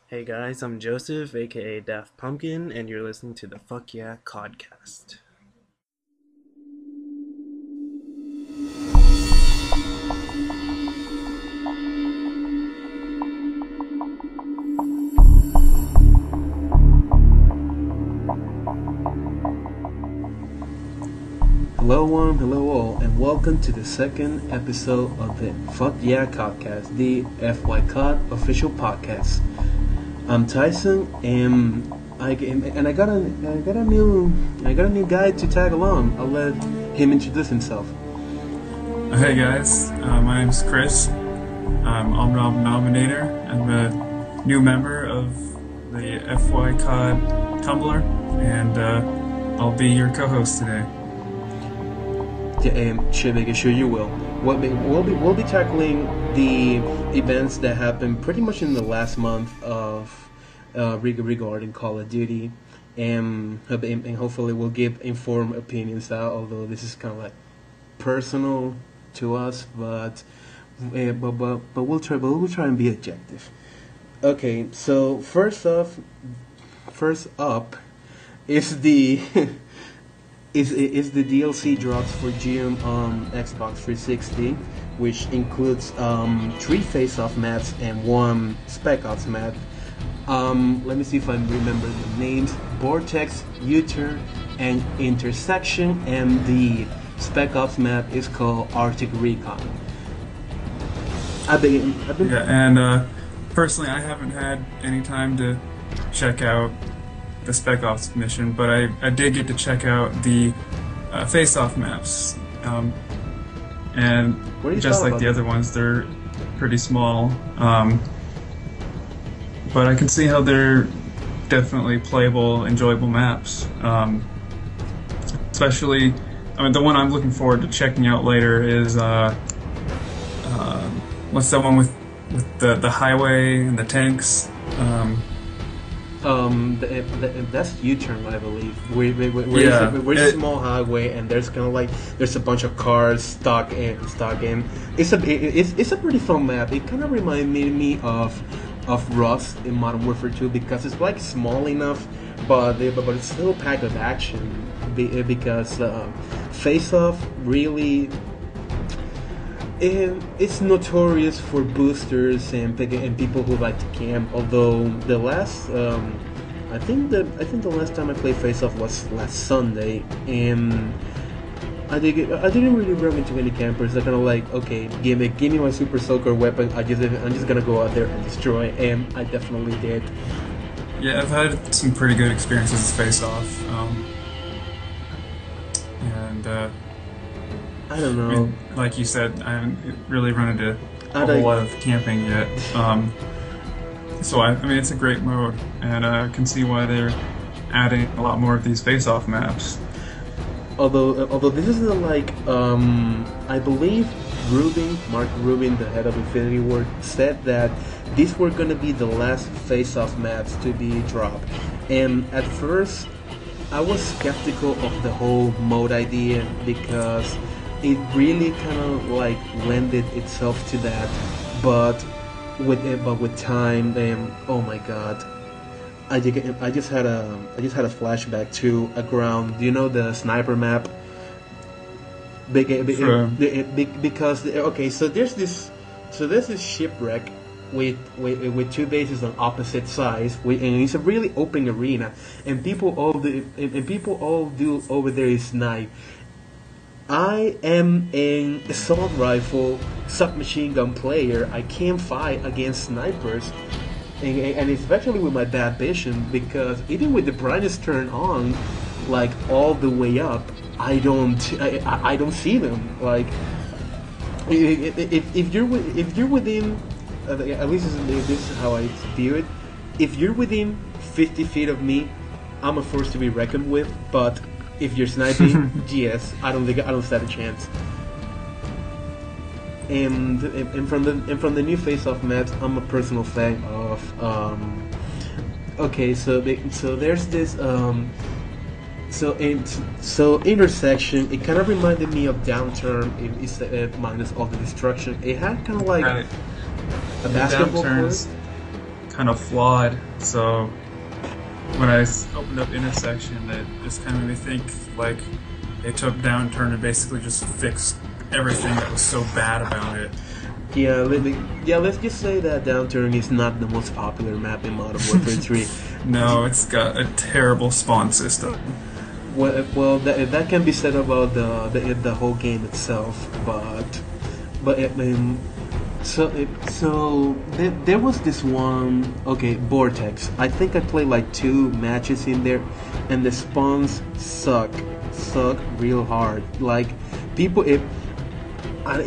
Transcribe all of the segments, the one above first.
Hey guys, I'm Joseph, aka Daft Pumpkin, and you're listening to the Fuck Yeah CoDcast. Hello all, and welcome to the second episode of the Fuck Yeah CoDcast, the FYCod official podcast. I'm Tyson, and I got a new guy to tag along. I'll let him introduce himself. Hey guys, my name's Chris. I'm Nominator. I'm a new member of the FYCod Tumblr, and I'll be your co-host today. Sure you will. We'll be tackling the events that happened pretty much in the last month of regarding Call of Duty, and hopefully we'll give informed opinions out. Although this is kind of like personal to us, but we'll try and be objective. Okay, so first up is the is the DLC drops for June on Xbox 360, which includes 3 Faceoff maps and 1 Spec Ops map. Let me see if I remember the names: Vortex, U-turn, and Intersection, and the Spec Ops map is called Arctic Recon. Personally, I haven't had any time to check out the Spec Ops mission, but I did get to check out the Faceoff maps, and just like the other ones, they're pretty small, but I can see how they're definitely playable, enjoyable maps, especially, the one I'm looking forward to checking out later is what's that one with the highway and the tanks? That's U-turn, I believe. We're a small highway, and there's kind of like there's a bunch of cars stuck in. It's a pretty fun map. It kind of reminded me of Rust in Modern Warfare 2 because it's like small enough, but it's still packed with action. Because Faceoff really. It's notorious for boosters and people who like to camp. Although the last, I think the last time I played Faceoff was last Sunday, and I didn't really run into any campers. They're kind of like, okay, give me my super soaker weapon. I'm just gonna go out there and destroy, and I definitely did. Yeah, I've had some pretty good experiences with Faceoff, and. I don't know. I mean, like you said, I haven't really run into a whole lot of camping yet. So I mean, it's a great mode, and I can see why they're adding a lot more of these face-off maps. Although this isn't like, I believe Mark Rubin, the head of Infinity Ward, said that these were going to be the last face-off maps to be dropped. And at first, I was skeptical of the whole mode idea because it really kind of like lended itself to that, but with time, oh my god, I just had a flashback to a ground. Do you know the sniper map? Because okay, so there's this shipwreck with 2 bases on opposite sides, and it's a really open arena, and people all do over there is snipe. I am an assault rifle submachine gun player. I can't fight against snipers, and especially with my bad vision, because even with the brightness turned on, like all the way up, I don't see them. Like if you're within, at least this is how I view it. If you're within 50 feet of me, I'm a force to be reckoned with. But if you're sniping, yes, I don't stand a chance. And from the new Face-Off maps, I'm a personal fan of. Okay, so there's this. So Intersection, it kind of reminded me of Downturn. It's minus all the destruction. It had kind of like a basketball court. kind of flawed. So when I opened up Intersection, it just kind of made me think like they took Downturn and basically just fixed everything that was so bad about it. Yeah, let's just say that Downturn is not the most popular map in Modern Warfare 3. No, it's got a terrible spawn system. Well, that can be said about the whole game itself, but there was this one, Vortex. I think I played like 2 matches in there, and the spawns suck real hard. Like people, I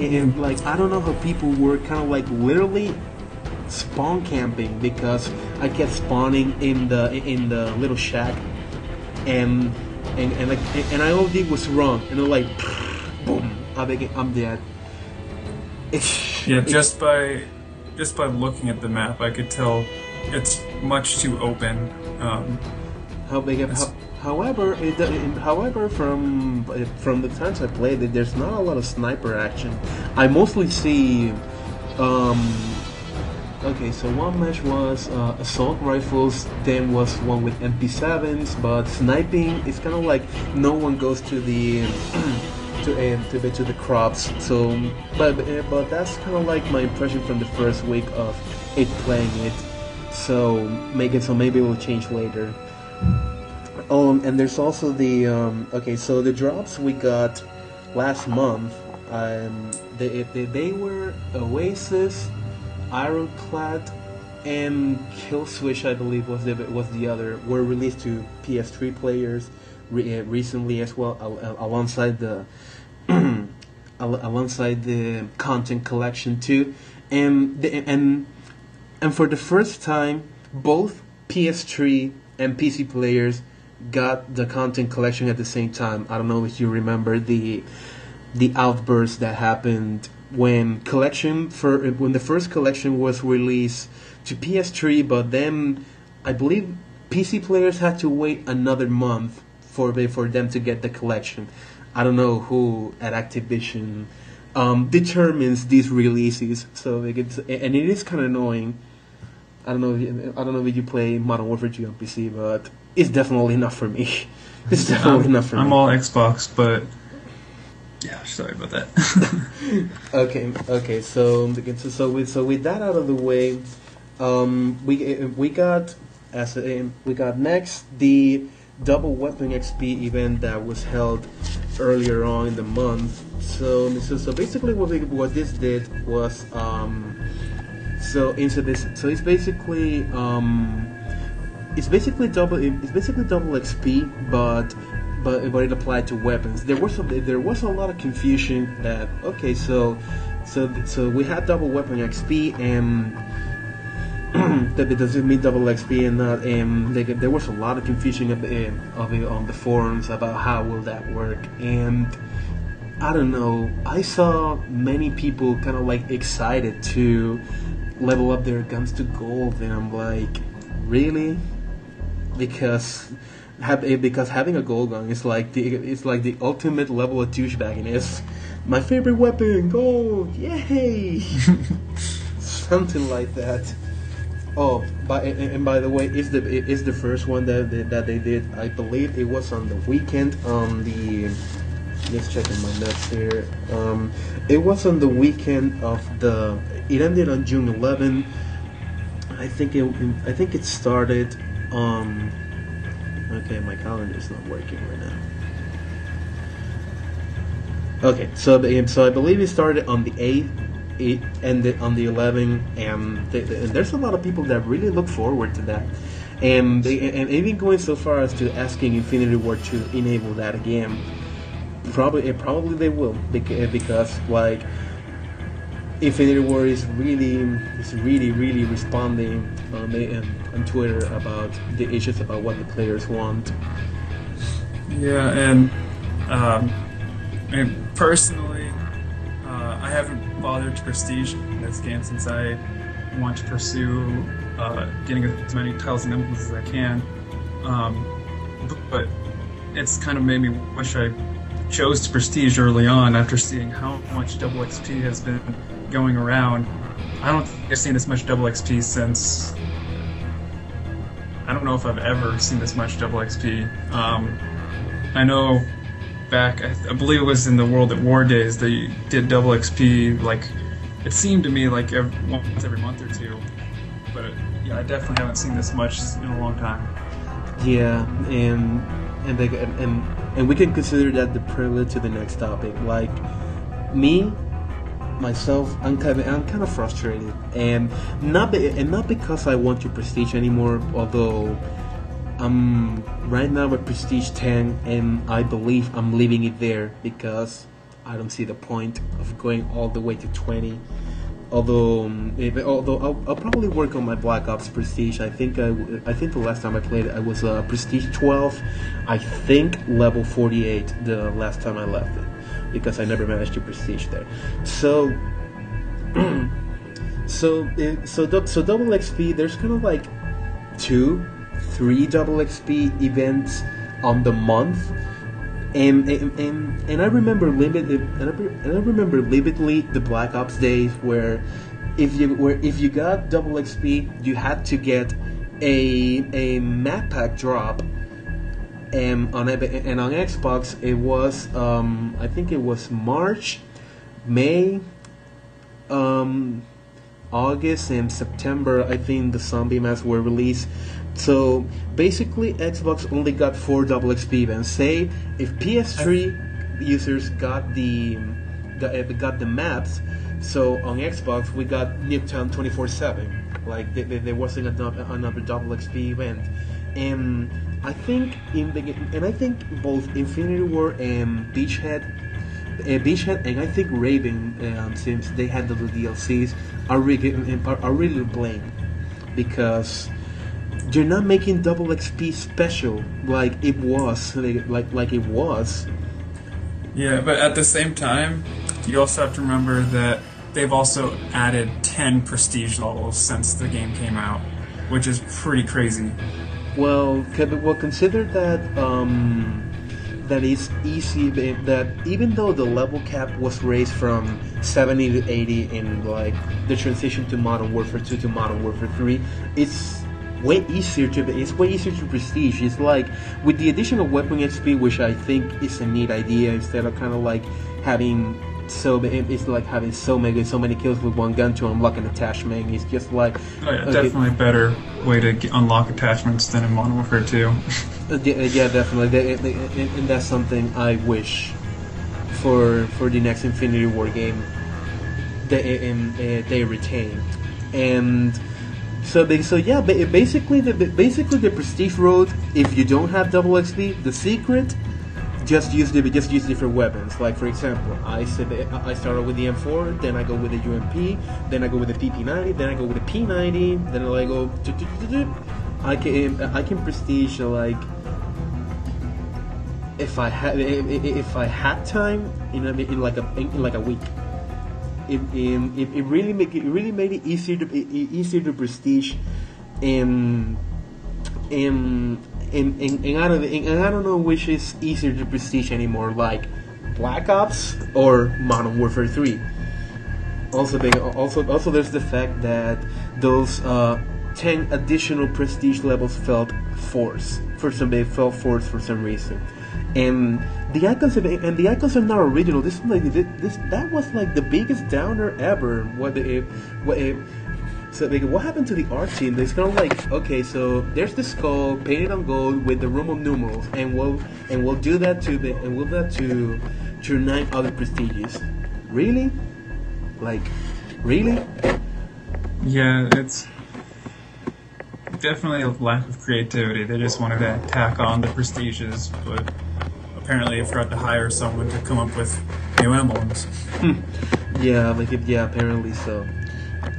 don't know how people were kind of like literally spawn camping because I kept spawning in the little shack, and I all did was run, and I'm like, boom, I'm dead. Yeah, just by looking at the map, I could tell it's much too open. However, from the times I played it, there's not a lot of sniper action. I mostly see. So one match was assault rifles, then was one with MP7s, but sniping is kind of like no one goes to the to the crops. So, but that's kind of like my impression from the first week of it playing it. So maybe it will change later. And there's also the so the drops we got last month. They were Oasis, Ironclad, and Killswitch, I believe was the other. Were released to PS3 players recently as well, alongside the content collection too. And for the first time, both PS3 and PC players got the content collection at the same time. I don't know if you remember the outburst that happened when the first collection was released to PS3, but then I believe PC players had to wait another month for them to get the collection. I don't know who at Activision determines these releases, and it is kind of annoying. I don't know if you play Modern Warfare 2 on PC, but it's definitely not for me. It's definitely not for me. I'm all Xbox, but yeah, sorry about that. Okay. So with that out of the way, we got next the Double Weapon XP event that was held earlier on in the month. So basically what this did was it's basically double XP, but it applied to weapons. There was a lot of confusion that so we had double weapon XP and does it mean double XP and not there was a lot of confusion of it on the forums about how will that work, and I don't know, I saw many people kind of like excited to level up their guns to gold, and I'm like, really? Because having a gold gun is like the ultimate level of douchebagginess. My favorite weapon, gold, yay! Something like that. Oh, by the way, it's the first one that they did. I believe it was on the weekend on the. Just checking my notes here. It was on the weekend of the. It ended on June 11. I think it started on. Okay, my calendar is not working right now. Okay, so I believe it started on the 8th. It ended on the 11th, and there's a lot of people that really look forward to that, and even going so far as to asking Infinity Ward to enable that again. Probably they will, because like Infinity Ward is really responding on Twitter about the issues about what the players want. Yeah, and personally, I haven't bothered to prestige in this game since I want to pursue getting as many tiles and emblems as I can. But it's kind of made me wish I chose to prestige early on after seeing how much double XP has been going around. I don't think I've seen this much double XP since I don't know if I've ever seen this much double XP. I know back, I believe it was in the World at War days, they did double XP, like, it seemed to me like once every month or two. But yeah, I definitely haven't seen this much in a long time. Yeah, and we can consider that the prelude to the next topic. Like me, myself, I'm kind of frustrated, and not because I want to prestige anymore. Although I'm right now at prestige 10, and I believe I'm leaving it there because I don't see the point of going all the way to 20. Although I'll probably work on my Black Ops prestige. I think the last time I played it, I was prestige 12. I think level 48 the last time I left it, because I never managed to prestige there. So double XP. There's kind of like 2-3 double XP events on the month. And I remember vividly the Black Ops days where if you got double XP, you had to get a map pack drop, and on Xbox it was I think it was March, May, August, and September. I think the zombie maps were released. So basically, Xbox only got 4 double XP events. Say if PS3 users got the maps, so on Xbox we got Nuketown 24/7. Like there wasn't another double XP event, and I think both Infinity War and Beachhead, and I think Raven, since they handle the DLCs, are really to blame, because you're not making double XP special like it was. Like it was. Yeah, but at the same time, you also have to remember that they've also added 10 prestige levels since the game came out, which is pretty crazy. Well, consider that that it's easy. That even though the level cap was raised from 70 to 80 in like the transition to Modern Warfare 2 to Modern Warfare 3, it's way easier to prestige. It's like with the addition of weapon XP, which I think is a neat idea, instead of kind of like having so many kills with one gun to unlock an attachment. It's just like definitely a better way to unlock attachments than in Modern Warfare 2. Yeah, definitely, and that's something I wish for the next Infinity War game they retain. And So basically the prestige road. If you don't have double XP, the secret, just use different weapons. Like for example, I started with the M4, then I go with the UMP, then I go with the PP90, then I go with the P90, then I go. I can prestige like if I had time in like a week. It really made it easier to prestige, and I don't know which is easier to prestige anymore, like Black Ops or Modern Warfare 3. Also there's the fact that those 10 additional prestige levels felt forced for some reason. And the icons are not original. That was like the biggest downer ever. What happened to the art team? It's kind of like, okay, so there's the skull painted on gold with the Roman numerals, and we'll do that to 9 other prestiges. Really? Like, really? Yeah, it's definitely a lack of creativity. They just wanted to tack on the prestiges, but apparently they forgot to hire someone to come up with new emblems. Yeah, apparently so.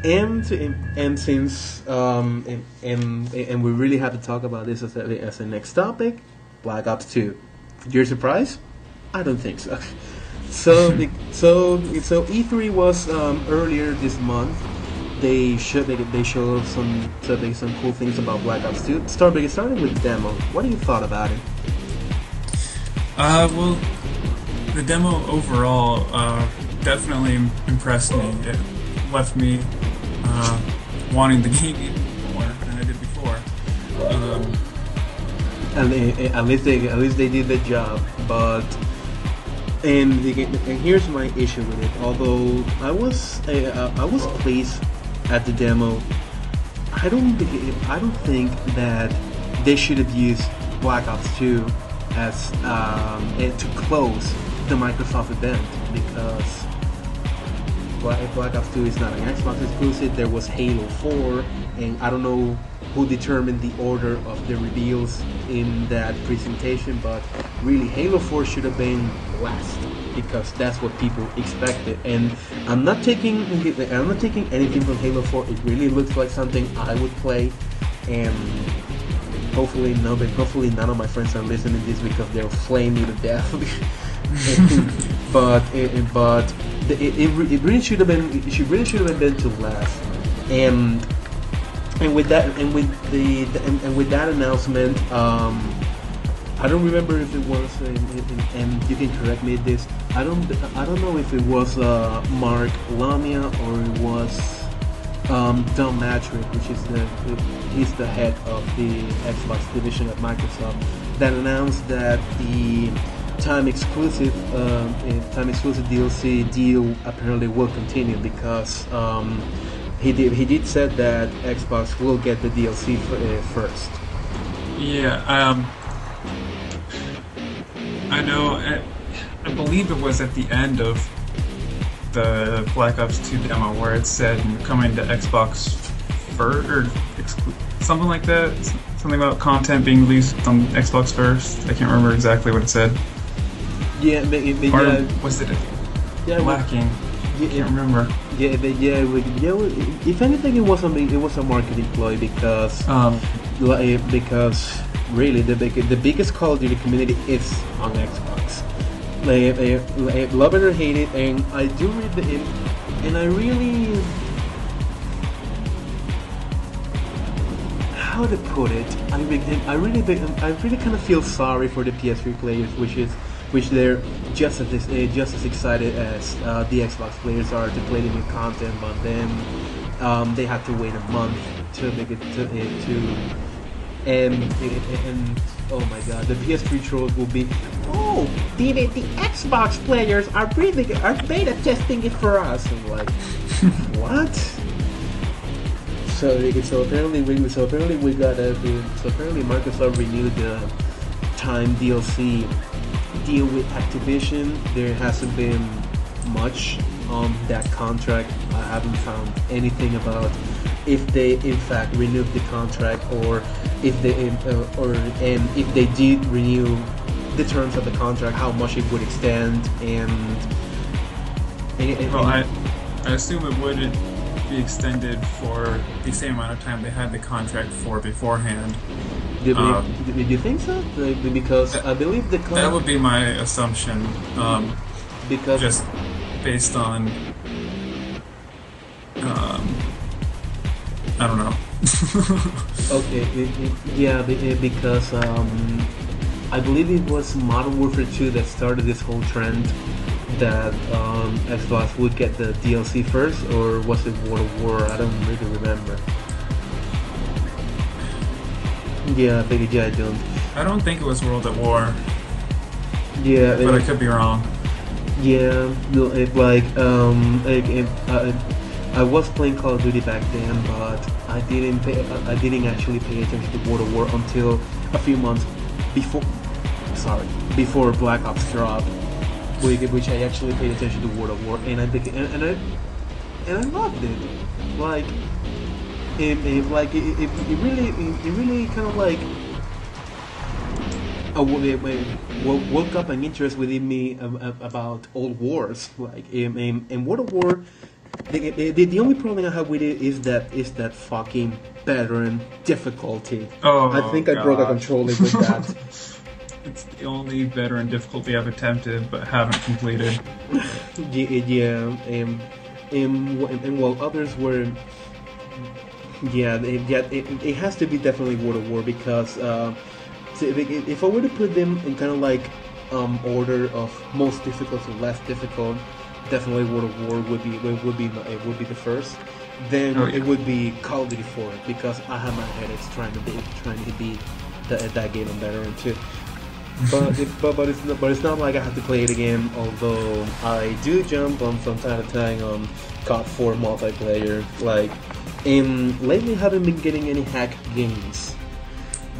And since and we really have to talk about this as the next topic, Black Ops 2. You're surprised? I don't think so. So E3 was earlier this month. They showed some cool things about Black Ops 2. Starting with the demo. What do you thought about it? Well, the demo overall definitely impressed me. It left me wanting the game even more than I did before. And at least they did the job, but and here's my issue with it. Although I was pleased at the demo, I don't think that they should have used Black Ops 2 as to close the Microsoft event, because Black Ops 2 is not an Xbox exclusive. There was Halo 4, and I don't know who determined the order of the reveals in that presentation, but really Halo 4 should have been last, because that's what people expected. And I'm not taking anything from Halo 4. It really looks like something I would play, and hopefully none of my friends are listening to this, because they'll flame me to death. but it really should have been. It really should have been to last. And with that announcement, I don't remember if it was, and you can correct me this. I don't know if it was Mark Lamia or it was Don Matrick, which is he's the head of the Xbox division at Microsoft, that announced that the time exclusive DLC deal apparently will continue, because he did said that Xbox will get the DLC first. Yeah, I know. I believe it was at the end of the Black Ops 2 demo where it said coming to Xbox first, or something like that. Something about content being released on Xbox first. I can't remember exactly what it said. Yeah, or was it lacking? I can't remember. If anything, it was a marketing ploy, because really the biggest Call of Duty community is on Xbox. Love it or hate it, and I do read and I really, how to put it, I really kind of feel sorry for the PS3 players, which they're just as excited as the Xbox players are to play the new content, but then they have to wait a month to make it to and oh my god, the PS3 trolls will be, oh, the Xbox players are beta testing it for us. I'm like, what? So apparently Microsoft renewed the time DLC deal with Activision. There hasn't been much on that contract. I haven't found anything about if they in fact renewed the contract, or if they if they did renew the terms of the contract, how much it would extend, well, I assume it wouldn't be extended for the same amount of time they had the contract for beforehand. Do you think so? Because I believe that would be my assumption. Because just based on I don't know. Okay, because I believe it was Modern Warfare 2 that started this whole trend that Xbox would get the DLC first, or was it World of War? I don't really remember. Yeah, I don't. I don't think it was World at War. Yeah, but I could be wrong. Yeah, I was playing Call of Duty back then, but I didn't actually pay attention to World of War until a few months before Black Ops dropped, which I actually paid attention to World of War, and I loved it. It really kind of like woke up an interest within me about old wars. Like in World of War, the only problem I have with it is that fucking veteran difficulty. Oh, I think I broke a controller with that. It's the only veteran difficulty I've attempted but haven't completed. And while others were, it has to be definitely World of War, because if I were to put them in kind of like order of most difficult to less difficult, definitely World of War would be the first. then it would be Call of Duty 4 because I have my headaches trying to beat that game on veteran too. But it's not like I have to play it again. Although I do jump on from time to time on COD 4 multiplayer. Like, lately I haven't been getting any hack games,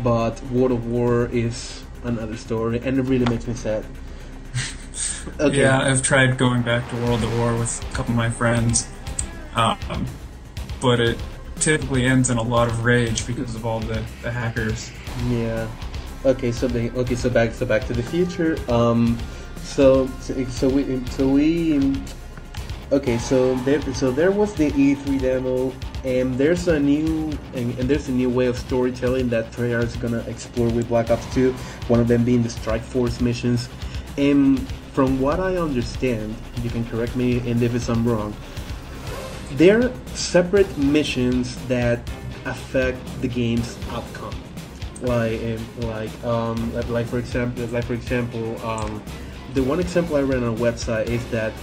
but World of War is another story, and it really makes me sad. Okay. Yeah, I've tried going back to World of War with a couple of my friends, but it typically ends in a lot of rage because of all the hackers. Yeah. Okay, so back to the future. There was the E3 demo, and there's a new way of storytelling that Treyarch is gonna explore with Black Ops 2. One of them being the Strike Force missions, and from what I understand, you can correct me and if I'm wrong, they're separate missions that affect the game's outcome. Like for example, the one example I read on a website is that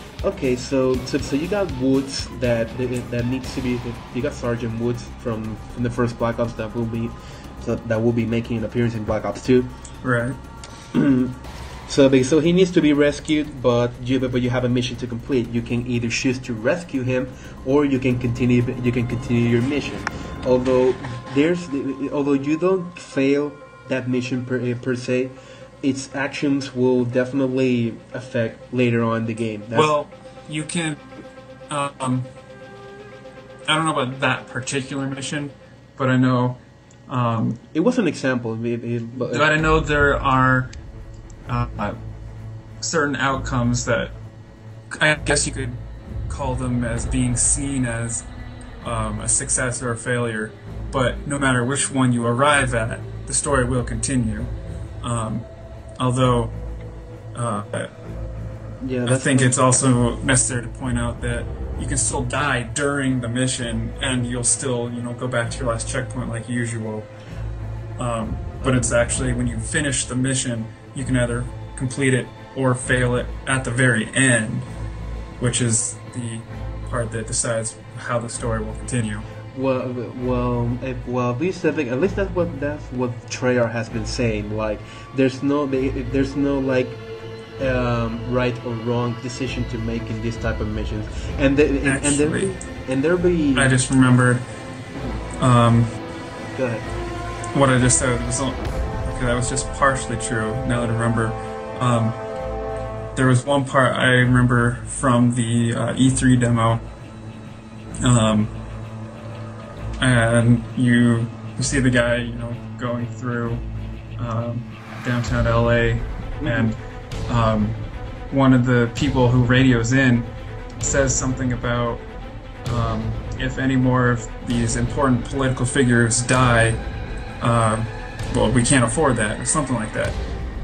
so you got Woods that needs to be, you got Sergeant Woods from the first Black Ops that will be making an appearance in Black Ops 2. Right. So he needs to be rescued, but you have a mission to complete. You can either choose to rescue him, or you can continue your mission. Although you don't fail that mission per se, its actions will definitely affect later on in the game. You can. I don't know about that particular mission, but I know. It was an example. But I know there are certain outcomes that I guess you could call them as being seen as a success or a failure, but no matter which one you arrive at, the story will continue. Although I think it's also necessary to point out that you can still die during the mission, and you'll still go back to your last checkpoint like usual. But it's actually when you finish the mission, you can either complete it or fail it at the very end, which is the part that decides how the story will continue. At least that's what Treyarch has been saying. Like, there's no right or wrong decision to make in this type of missions. And there be. I just remembered. Go ahead. What I just said was that was just partially true. Now that I remember, there was one part I remember from the E3 demo, and you see the guy going through downtown LA, and one of the people who radios in says something about if any more of these important political figures die, we can't afford that, or something like that.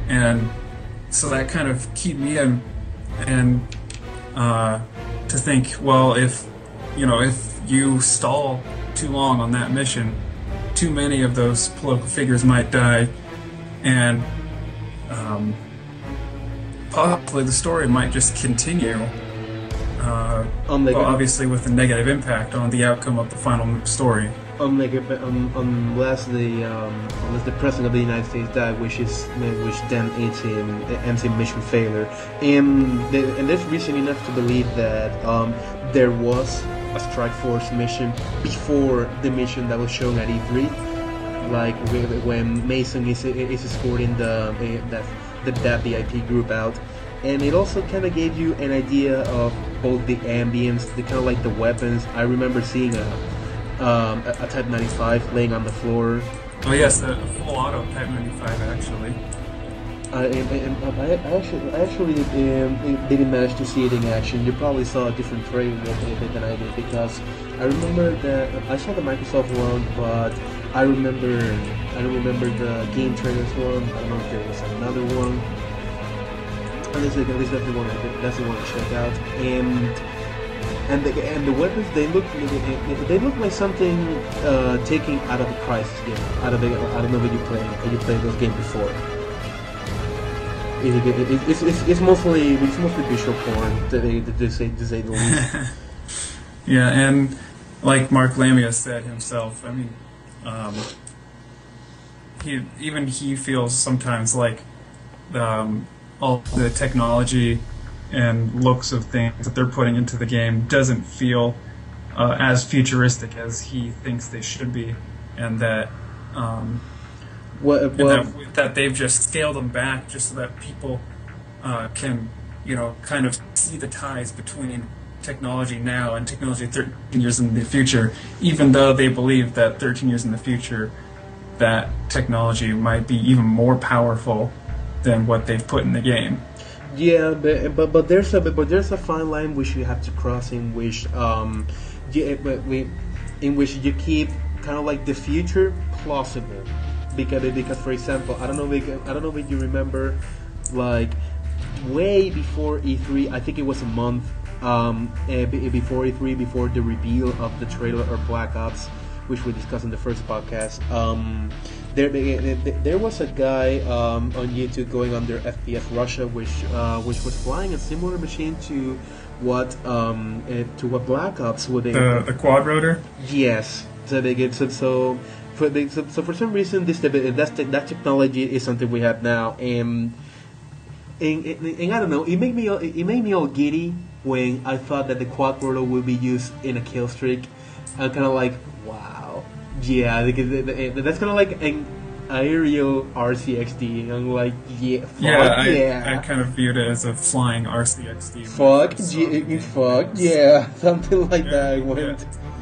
And so that kind of keyed me in, and to think, well, if you stall too long on that mission, too many of those political figures might die, and possibly the story might just continue. Obviously with a negative impact on the outcome of the final story. Unless the president of the United States died, which then ends in mission failure. And there's reason enough to believe that there was a Strike Force mission before the mission that was shown at E3, like when Mason is escorting that VIP group out. And it also kind of gave you an idea of both the ambience, the kind of like the weapons. I remember seeing a Type 95 laying on the floor. Oh yes, a full auto Type 95 actually. I actually didn't manage to see it in action. You probably saw a different trailer than I did, because I remember that I saw the Microsoft one, but I remember the game trailers one. I don't know if there was another one. That's the one to check out. And the weapons, they look like something taken out of the Crisis game. I don't know if you played those games before. It's mostly visual porn, to say the least. Yeah, and like Mark Lamia said himself, I mean, um, he feels sometimes like all the technology and looks of things that they're putting into the game doesn't feel as futuristic as he thinks they should be, and that that they've just scaled them back just so that people can, kind of see the ties between technology now and technology 13 years in the future, even though they believe that 13 years in the future that technology might be even more powerful than what they've put in the game. Yeah, but there's a fine line which you have to cross in which in which you keep kind of like the future plausible, because for example, I don't know if you remember, like way before E3, I think it was a month before E3, before the reveal of the trailer of Black Ops, which we discussed in the first podcast. There was a guy on YouTube going under FPS Russia, which was flying a similar machine to what Black Ops would. The quad rotor. Yes. So for some reason that technology is something we have now, and I don't know. It made me all giddy when I thought that the quad rotor would be used in a kill streak. I'm kind of like, wow, yeah, that's kind of like an aerial RCXD. I'm like, yeah, I kind of viewed it as a flying RCXD. Fuck, yeah, something like that.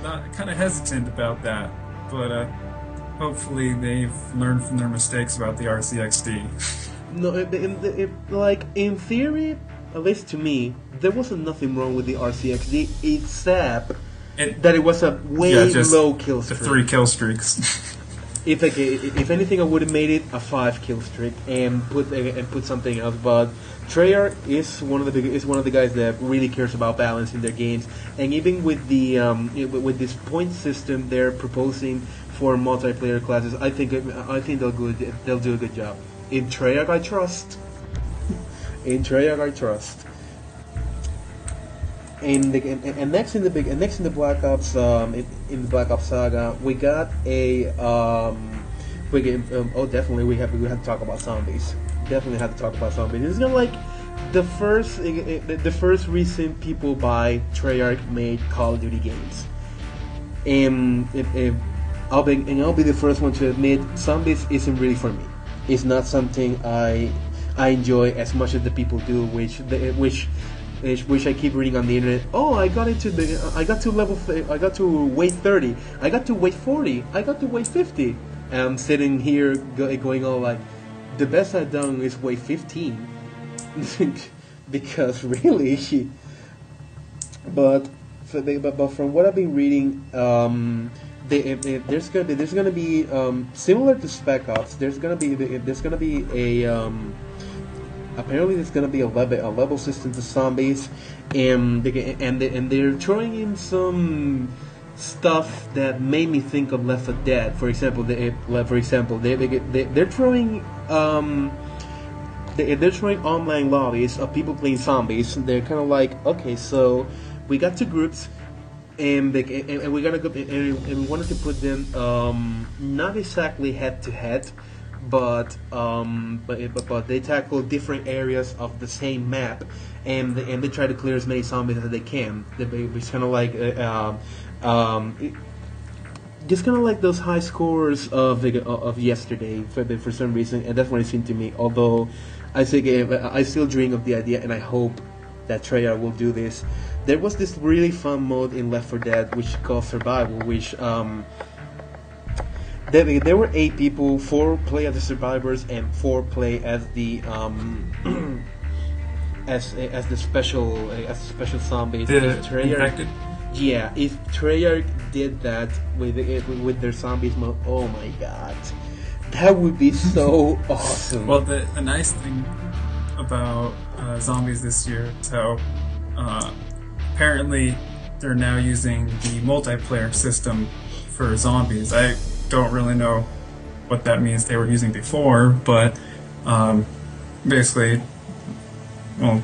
Not kind of hesitant about that, but hopefully they've learned from their mistakes about the RCXD. No, like in theory, at least to me, there wasn't nothing wrong with the RCXD except that it was a way low kill streak. The 3 kill streaks. If anything, I would have made it a 5 kill streak and put something else. But Treyarch is one of the guys that really cares about balance in their games, and even with the with this point system they're proposing for multiplayer classes, I think they'll do a good job. In Treyarch, I trust. In Treyarch, I trust. And next in the Black Ops in the Black Ops saga, we got definitely we have to talk about zombies. Definitely have to talk about zombies. This is gonna like the first recent people by Treyarch made Call of Duty games, and I'll be the first one to admit zombies isn't really for me. It's not something I enjoy as much as the people do, which I keep reading on the internet. Oh, I got to weight 30, I got to weight 40, I got to weight 50. And I'm sitting here going all like, the best I've done is weight 15, because really, but from what I've been reading, there's gonna be similar to Spec Ops. There's gonna be a apparently there's gonna be a level system to zombies, and they're throwing in some stuff that made me think of Left 4 Dead. For example, they're throwing they're throwing online lobbies of people playing zombies. They're kind of like, okay, so we got 2 groups. And we gotta go, and we wanted to put them not exactly head to head, but they tackle different areas of the same map, and they try to clear as many zombies as they can. It's kind of like just kind of like those high scores of yesterday for some reason, and that's what it seemed to me. Although I still dream of the idea, and I hope that Treyarch will do this. There was this really fun mode in Left 4 Dead which called Survival, which there were 8 people, 4 play as the survivors and 4 play as the as the special zombies. The infected. Yeah, if Treyarch did that with their zombies mode, oh my god, that would be so awesome. Well, the nice thing about zombies this year is how apparently they're now using the multiplayer system for zombies. I don't really know what that means they were using before, but basically, well,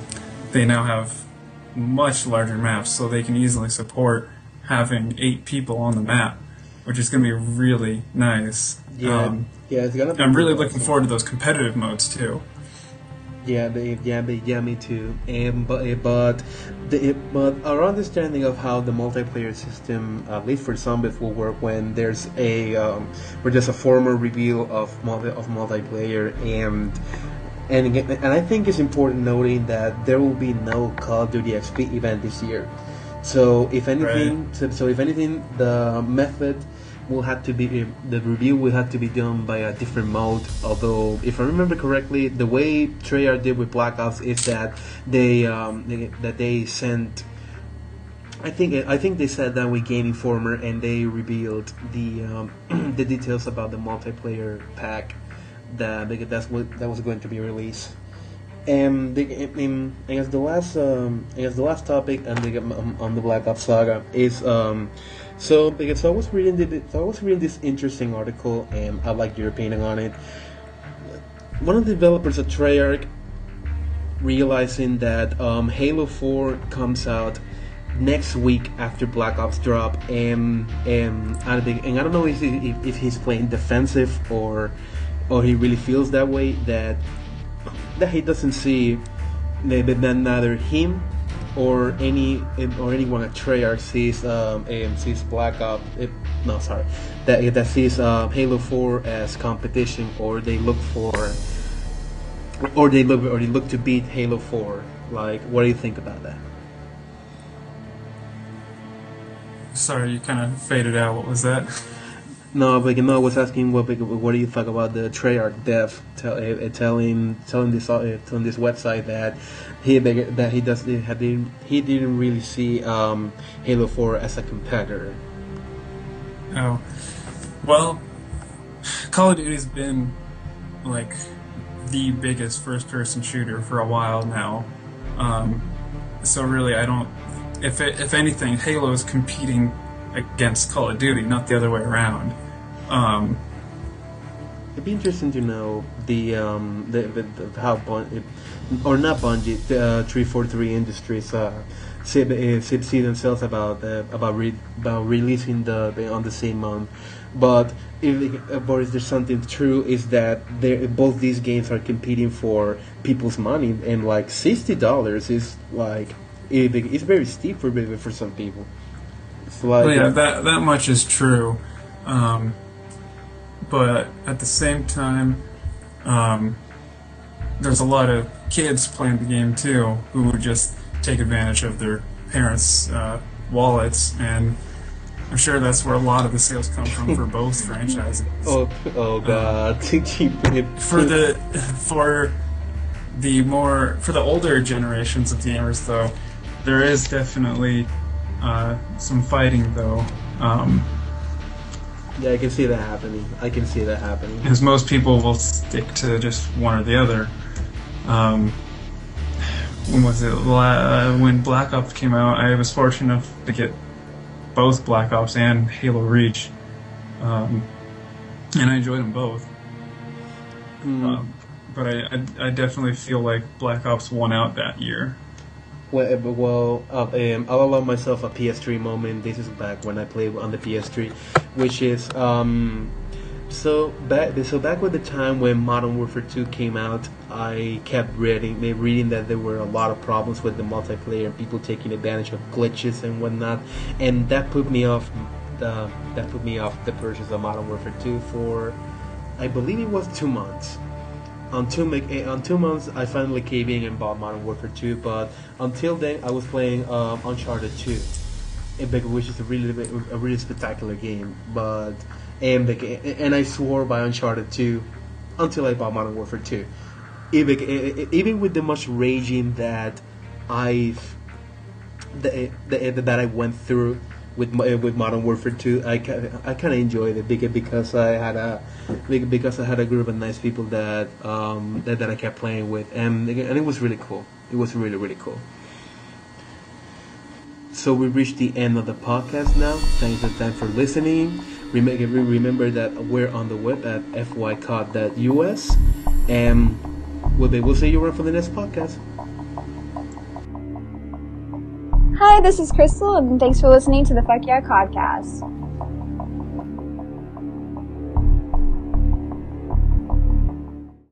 they now have much larger maps, so they can easily support having 8 people on the map, which is going to be really nice. Yeah, it's gonna be. I'm really looking forward to those competitive modes too. Yeah, me too. But our understanding of how the multiplayer system, at least for zombies, will work when there's a formal reveal of multiplayer, and I think it's important noting that there will be no Call of Duty XP event this year. So if anything, the method will have to be the review will have to be done by a different mode. Although, if I remember correctly, the way Treyarch did with Black Ops is that they sent. I think they sat down with Game Informer and they revealed the the details about the multiplayer pack that was going to be released. And I guess the last topic on the Black Ops saga is so I was reading this interesting article, and I'd like your opinion on it. One of the developers at Treyarch, realizing that Halo 4 comes out next week after Black Ops drop, and I don't know if he's playing defensive or he really feels that way, that he doesn't see that neither him or anyone at Treyarch sees Black Ops. That sees Halo 4 as competition, or they look to beat Halo 4. Like, what do you think about that? Sorry, you kind of faded out. What was that? No, I was asking what do you think about the Treyarch dev telling this website that he didn't really see Halo 4 as a competitor. Oh, well, Call of Duty's been like the biggest first-person shooter for a while now. So really, I don't. If anything, Halo is competing against Call of Duty, not the other way around. It'd be interesting to know how Bungie, 343 Industries see themselves about releasing on the same month. But if there's something true, is that both these games are competing for people's money, and like $60 is like it's very steep for some people. It's like, well, yeah, that much is true. But at the same time, there's a lot of kids playing the game too who would just take advantage of their parents' wallets, and I'm sure that's where a lot of the sales come from for both franchises. Oh God! For the older generations of gamers, though, there is definitely some fighting, though. Yeah, I can see that happening. Because most people will stick to just one or the other. When was it? When Black Ops came out, I was fortunate enough to get both Black Ops and Halo Reach, and I enjoyed them both. But I definitely feel like Black Ops won out that year. I'll allow myself a PS3 moment. This is back when I played on the PS3, which is back with the time when Modern Warfare 2 came out. I kept reading that there were a lot of problems with the multiplayer, people taking advantage of glitches and whatnot, and that put me off the purchase of Modern Warfare 2 for, I believe it was 2 months. On 2 months, I finally caved in and bought Modern Warfare 2. But until then, I was playing Uncharted 2, which is a really spectacular game. And I swore by Uncharted 2 until I bought Modern Warfare 2. Even with the much raging that I went through with Modern Warfare 2, I kind of enjoyed it because I had a group of nice people that I kept playing with, and it was really cool. It was really, really cool. So we reached the end of the podcast now. Thanks for listening. Remember that we're on the web at fycod.us, and we'll see you around for the next podcast. Hi, this is Crystal, and thanks for listening to the Fuck Yeah CoDcast.